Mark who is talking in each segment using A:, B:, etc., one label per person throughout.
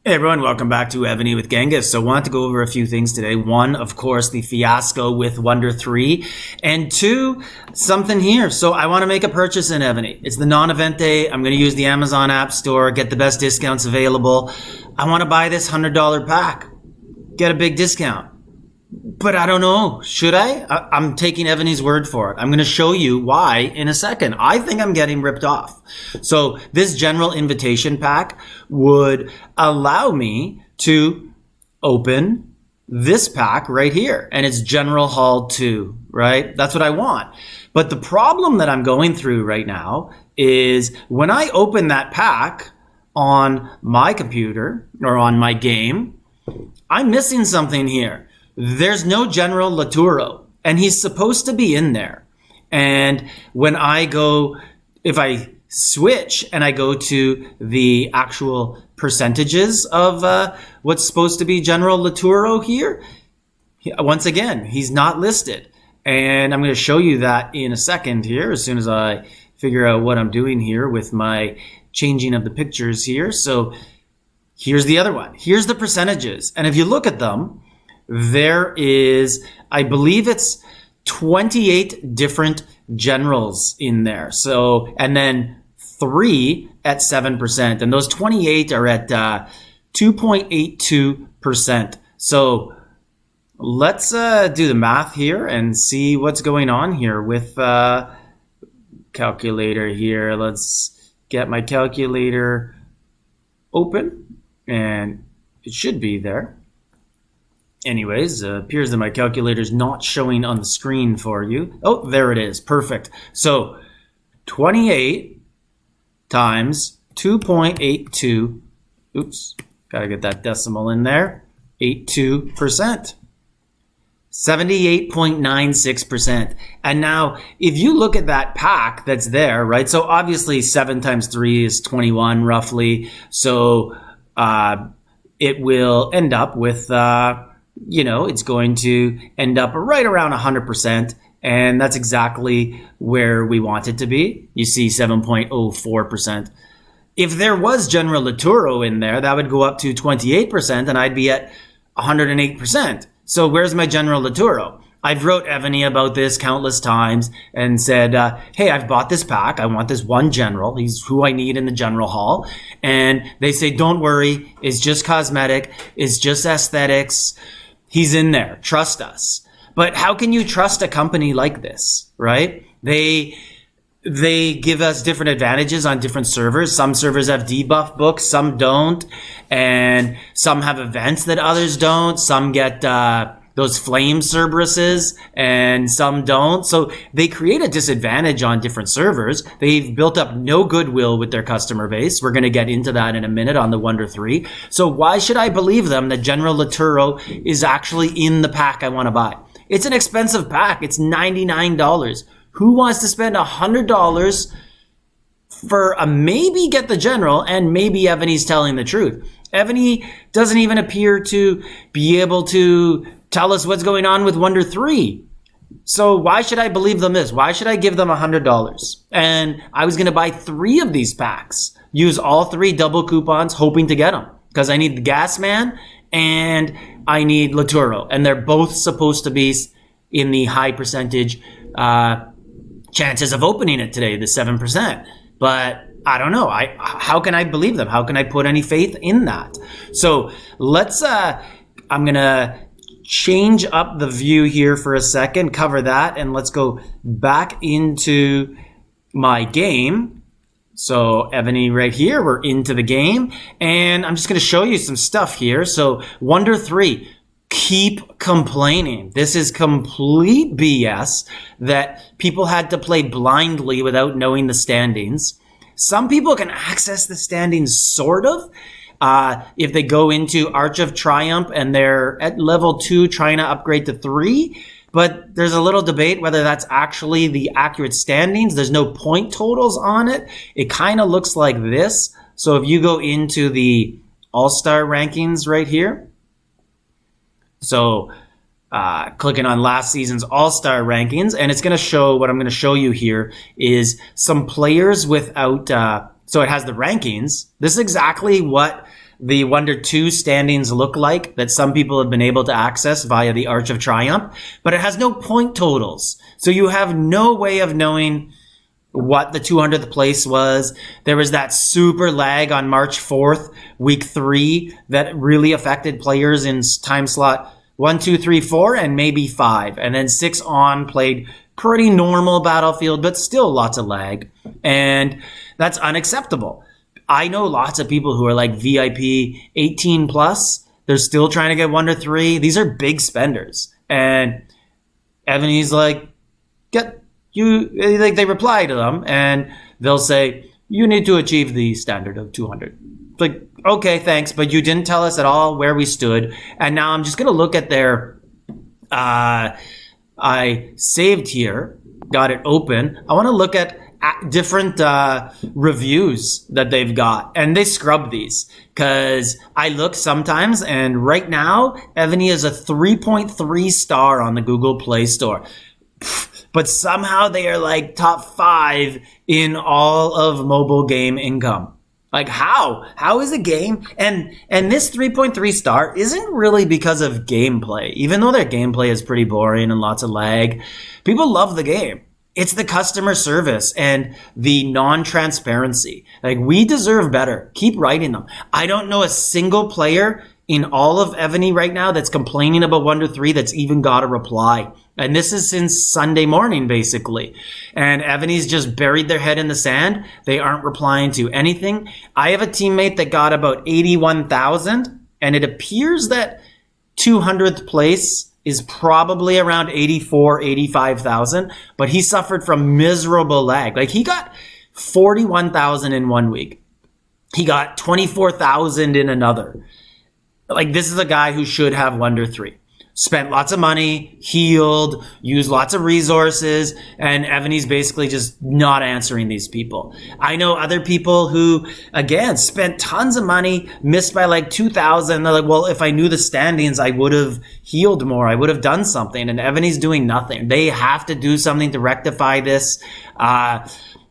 A: Hey everyone, welcome back to Evony with Genghis. So I want to go over a few things today. One, of course, the fiasco with Wonder 3. And two, something here. So I want to make a purchase in Evony. It's the non-event day. I'm going to use the Amazon App Store, get the best discounts available. I want to buy this $100 pack, get a big discount. But I don't know. Should I? I'm taking Evony's word for it. I'm going to show you why in a second. I think I'm getting ripped off. So this general invitation pack would allow me to open this pack right here. And it's General Hall 2, right? That's what I want. But the problem that I'm going through right now is when I open that pack on my computer or on my game, I'm missing something here. There's no General Laturo, and he's supposed to be in there. And when I go, if I switch and I go to the actual percentages of what's supposed to be General Laturo here, once again, he's not listed. And I'm going to show you that in a second here, as soon as I figure out what I'm doing here with my changing of the pictures here. So here's the other one. Here's the percentages. And if you look at them, there is, I believe it's 28 different generals in there. So, and then 3 at 7%. And those 28 are at 2.82%. So let's do the math here and see what's going on here with calculator here. Let's get my calculator open and it should be there. Anyways, appears that my calculator is not showing on the screen for you. Oh, there it is. Perfect. So 28 times 2.82. Oops, got to get that decimal in there. 82%. 78.96%. And now, if you look at that pack that's there, right? So obviously 7 times 3 is 21 roughly. So it will end up with... it's going to end up right around 100%. And that's exactly where we want it to be. You see 7.04%. If there was General Laturo in there, that would go up to 28% and I'd be at 108%. So where's my General Laturo? I've wrote Evony about this countless times and said, hey, I've bought this pack. I want this one general. He's who I need in the general hall. And they say, don't worry. It's just cosmetic. It's just aesthetics. He's in there. Trust us. But how can you trust a company like this, right? They give us different advantages on different servers. Some servers have debuff books, some don't. And some have events that others don't. Some get those flame Cerberuses and some don't. So they create a disadvantage on different servers. They've built up no goodwill with their customer base. We're going to get into that in a minute on the Wonder 3. So why should I believe them that General Laturo is actually in the pack I want to buy? It's an expensive pack. It's $99. Who wants to spend $100 for a maybe get the general and maybe Evony's telling the truth? Evony doesn't even appear to be able to tell us what's going on with Wonder 3. So why should I believe them this? Why should I give them $100? And I was going to buy 3 of these packs. Use all 3 double coupons, hoping to get them. Because I need the Gas Man and I need Laturo. And they're both supposed to be in the high percentage chances of opening it today, the 7%. But I don't know. How can I believe them? How can I put any faith in that? So let's, I'm going to change up the view here for a second, cover that, and let's go back into my game. So Evony right here, we're into the game, and I'm just going to show you some stuff here. So Wonder 3, keep complaining. This is complete BS that people had to play blindly without knowing the standings. Some people can access the standings sort of, if they go into Arch of Triumph and they're at level 2 trying to upgrade to 3. But there's a little debate whether that's actually the accurate standings. There's no point totals on it. It kind of looks like this. So if you go into the All-Star rankings right here. So clicking on last season's All-Star rankings, and it's going to show what I'm going to show you here is some players without, so it has the rankings. This is exactly what the Wonder 2 standings look like that some people have been able to access via the Arch of Triumph, but it has no point totals. So you have no way of knowing what the 200th place was. There was that super lag on March 4th, week 3, that really affected players in time slot 1, 2, 3, 4, and maybe 5. And then 6 on played pretty normal Battlefield, but still lots of lag. And that's unacceptable. I know lots of people who are like VIP 18 plus. They're still trying to get Wonder 3. These are big spenders. And Evony's like, they reply to them and they'll say, you need to achieve the standard of 200. It's like, okay, thanks, but you didn't tell us at all where we stood. And now I'm just going to look at their, I saved here, got it open. I want to look at different reviews that they've got, and they scrub these because I look sometimes, and right now Evony is a 3.3 star on the Google Play Store. But somehow they are like top 5 in all of mobile game income. Like how? How is a game? And this 3.3 star isn't really because of gameplay. Even though their gameplay is pretty boring and lots of lag, people love the game. It's the customer service and the non-transparency. Like, we deserve better. Keep writing them. I don't know a single player in all of Evony right now that's complaining about Wonder 3 that's even got a reply. And this is since Sunday morning, basically. And Evony's just buried their head in the sand. They aren't replying to anything. I have a teammate that got about 81,000, and it appears that 200th place is probably around 84, 85,000, but he suffered from miserable lag. Like, he got 41,000 in 1 week. He got 24,000 in another. Like, this is a guy who should have Wonder 3. Spent lots of money, healed, used lots of resources, and Evony's basically just not answering these people. I know other people who, again, spent tons of money, missed by like 2,000. They're like, well, if I knew the standings, I would have healed more. I would have done something. And Evony's doing nothing. They have to do something to rectify this.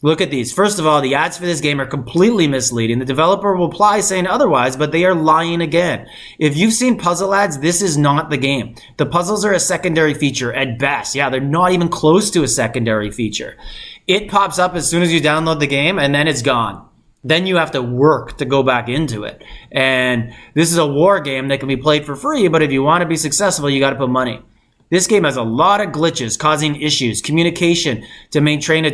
A: Look at these. First of all, the ads for this game are completely misleading. The developer will reply saying otherwise, but they are lying again. If you've seen puzzle ads, this is not the game. The puzzles are a secondary feature at best. Yeah, they're not even close to a secondary feature. It pops up as soon as you download the game, and then it's gone. Then you have to work to go back into it. And this is a war game that can be played for free, but if you want to be successful, you got to put money. This game has a lot of glitches causing issues, communication to maintain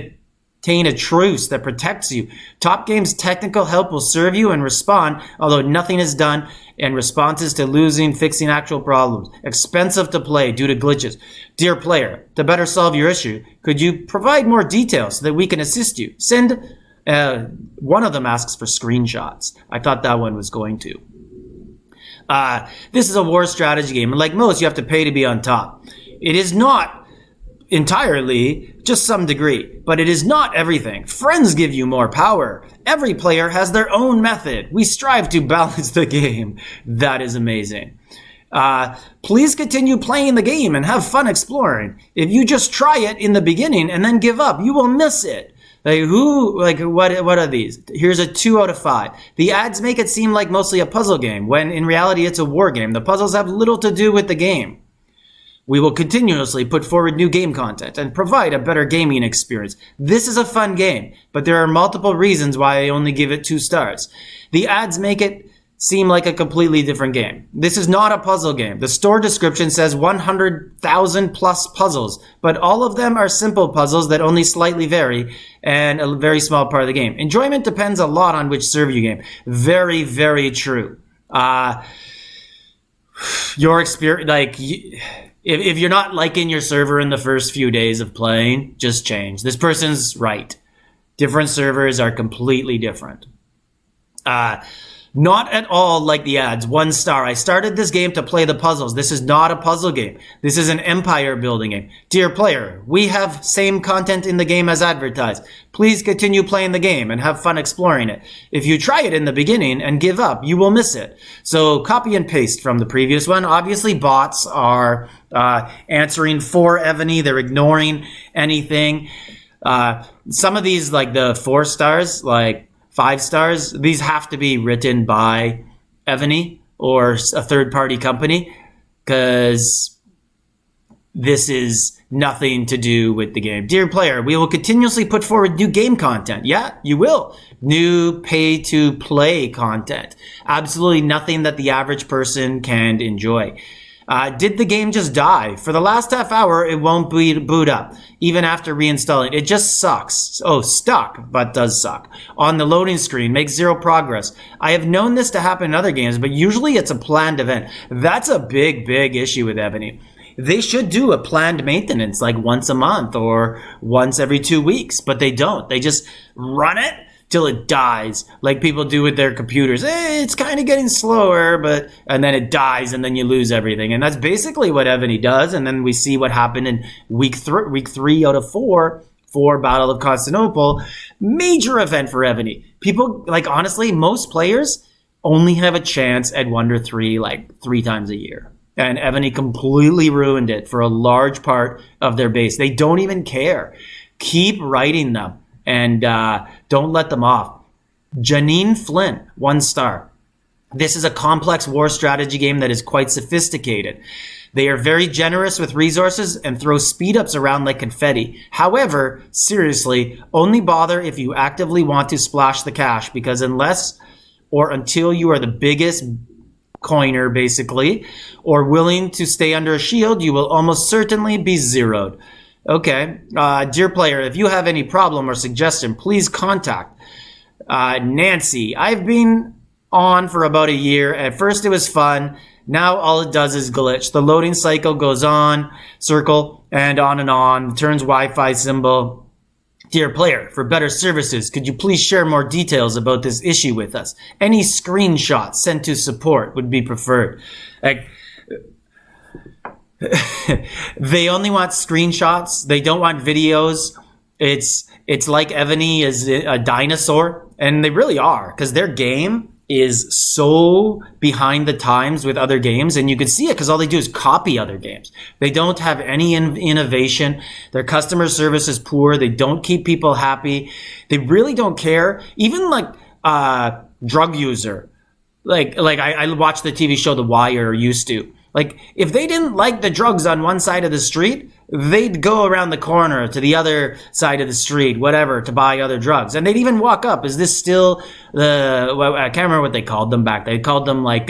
A: a truce that protects you. Top Game's technical help will serve you and respond, although nothing is done, and responses to losing, fixing actual problems. Expensive to play due to glitches. Dear player, to better solve your issue, could you provide more details so that we can assist you? Send, one of them asks for screenshots. I thought that one was going to. This is a war strategy game, and like most, you have to pay to be on top. It is not entirely, just some degree, but it is not everything. Friends give you more power. Every player has their own method. We strive to balance the game. That is amazing. Please continue playing the game and have fun exploring. If you just try it in the beginning and then give up, you will miss it. What are these? Here's a 2 out of 5. The ads make it seem like mostly a puzzle game, when in reality it's a war game. The puzzles have little to do with the game. We will continuously put forward new game content and provide a better gaming experience. This is a fun game, but there are multiple reasons why I only give it 2 stars. The ads make it seem like a completely different game. This is not a puzzle game. The store description says 100,000 plus puzzles, but all of them are simple puzzles that only slightly vary and a very small part of the game. Enjoyment depends a lot on which server you game. Very, very true. Your experience, if you're not liking your server in the first few days of playing, just change. This person's right. Different servers are completely different. Not at all like the ads. 1 star. I started this game to play the puzzles. This is not a puzzle game. This is an empire building game. Dear player, we have same content in the game as advertised. Please continue playing the game and have fun exploring it. If you try it in the beginning and give up, you will miss it. So copy and paste from the previous one. Obviously, bots are answering for Evony. They're ignoring anything. Some of these, like the 4 stars, like 5 stars, these have to be written by Evony or a third-party company, because this is nothing to do with the game. Dear player, we will continuously put forward new game content. Yeah, you will. New pay-to-play content. Absolutely nothing that the average person can enjoy. Did the game just die? For the last half hour, it won't boot up, even after reinstalling. It just sucks. Oh, stuck, but does suck. On the loading screen, makes zero progress. I have known this to happen in other games, but usually it's a planned event. That's a big, big issue with Evony. They should do a planned maintenance like once a month or once every 2 weeks, but they don't. They just run it till it dies, like people do with their computers. It's kind of getting slower, and then it dies, and then you lose everything. And that's basically what Evony does. And then we see what happened in week 3 out of 4 for Battle of Constantinople. Major event for Evony. People, like, honestly, most players only have a chance at Wonder 3 like 3 times a year. And Evony completely ruined it for a large part of their base. They don't even care. Keep writing them. And don't let them off. Janine Flynn, 1 star. This is a complex war strategy game that is quite sophisticated. They are very generous with resources and throw speed-ups around like confetti. However, seriously, only bother if you actively want to splash the cash, because unless or until you are the biggest coiner, basically, or willing to stay under a shield, you will almost certainly be zeroed. Okay. Dear player, if you have any problem or suggestion, please contact Nancy. I've been on for about a year. At first it was fun. Now all it does is glitch. The loading cycle goes on, circle, and on. Turns Wi-Fi symbol. Dear player, for better services, could you please share more details about this issue with us? Any screenshots sent to support would be preferred. They only want screenshots. They don't want videos. It's like Evony is a dinosaur, and they really are, because their game is so behind the times with other games, and you can see it because all they do is copy other games. They don't have any innovation. Their customer service is poor. They don't keep people happy. They really don't care. Even like drug user, like I watched the TV show The Wire, used to. Like, if they didn't like the drugs on one side of the street, they'd go around the corner to the other side of the street, whatever, to buy other drugs. And they'd even walk up. Is this still I can't remember what they called them back. They called them like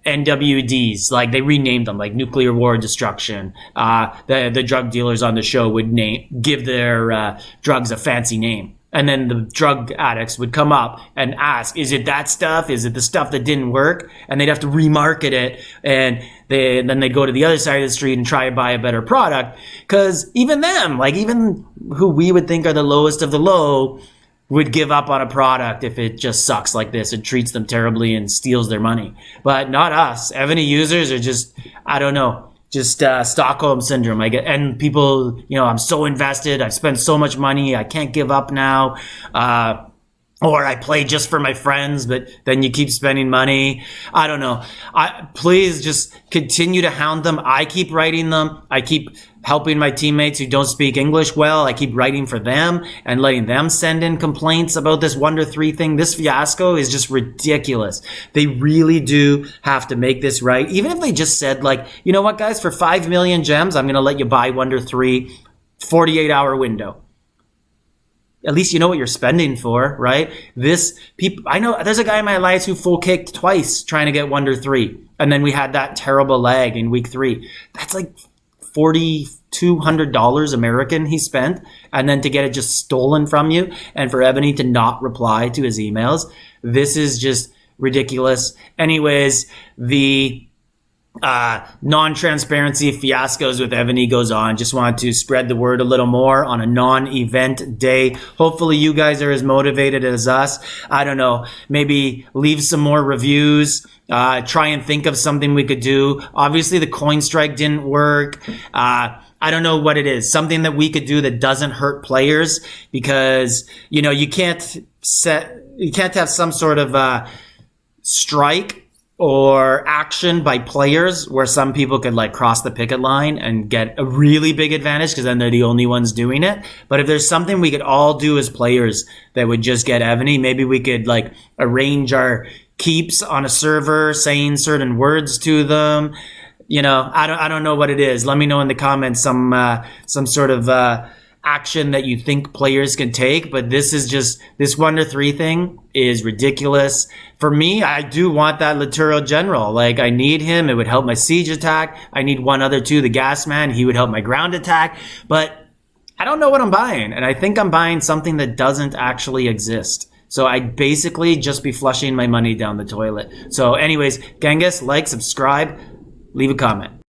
A: NWDs. Like, they renamed them, like nuclear war destruction. The drug dealers on the show would give their drugs a fancy name. And then the drug addicts would come up and ask, is it that stuff? Is it the stuff that didn't work? And they'd have to remarket it. And then they'd go to the other side of the street and try to buy a better product. Because even them, like even who we would think are the lowest of the low, would give up on a product if it just sucks like this and treats them terribly and steals their money. But not us. Evony users are just, I don't know. Just Stockholm syndrome. And people, I'm so invested. I've spent so much money. I can't give up now. Or I play just for my friends, but then you keep spending money. I don't know. Please just continue to hound them. I keep writing them. I keep helping my teammates who don't speak English well. I keep writing for them and letting them send in complaints about this Wonder 3 thing. This fiasco is just ridiculous. They really do have to make this right. Even if they just said, like, you know what, guys, for 5 million gems, I'm going to let you buy Wonder 3, 48-hour window. At least you know what you're spending for, right? I know there's a guy in my alliance who full kicked twice trying to get Wonder 3. And then we had that terrible lag in week 3. That's like $4,200 American he spent. And then to get it just stolen from you, and for Evony to not reply to his emails. This is just ridiculous. Anyways, the non-transparency fiascos with Evony goes on. Just want to spread the word a little more on a non-event day. Hopefully you guys are as motivated as us. I don't know. Maybe leave some more reviews. Try and think of something we could do. Obviously the coin strike didn't work. I don't know what it is. Something that we could do that doesn't hurt players, because, you can't have some sort of strike or action by players where some people could like cross the picket line and get a really big advantage because then they're the only ones doing it. But if there's something we could all do as players that would just get Evony, maybe we could like arrange our keeps on a server saying certain words to them. I don't know what it is. Let me know in the comments some sort of action that you think players can take. But this Wonder 3 thing is ridiculous. For me, I do want that Lateral General. Like, I need him. It would help my siege attack. I need one other too, the Gas Man. He would help my ground attack. But I don't know what I'm buying. And I think I'm buying something that doesn't actually exist. So I'd basically just be flushing my money down the toilet. So anyways, Genghis, like, subscribe, leave a comment.